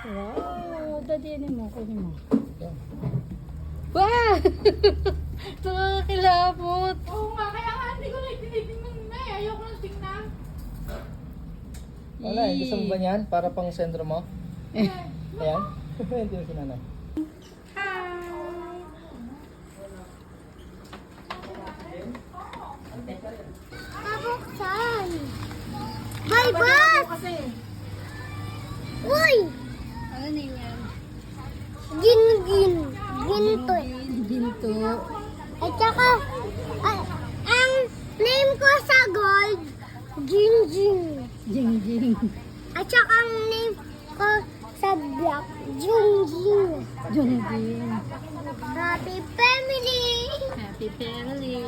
Wow, dadinin mo, kunin mo. Wow! Nakakakilabot. Oo nga, kaya nga hindi ko na tinitingnan na eh. Ayoko nang tingnan. Wala, gusto mo ba niyan? Para pang sentro mo? Ayan. Hindi mo sinanay. Nabuksan. Bye, bus! Kasi, Uy! Ano na yan? Gin-gin. Ginto. Ginto. At saka, ang name ko sa gold, Jing-Jing. Jing-jing. At saka ang name ko sa black, Jing-Jing. Jing-jing. Happy family! Happy family.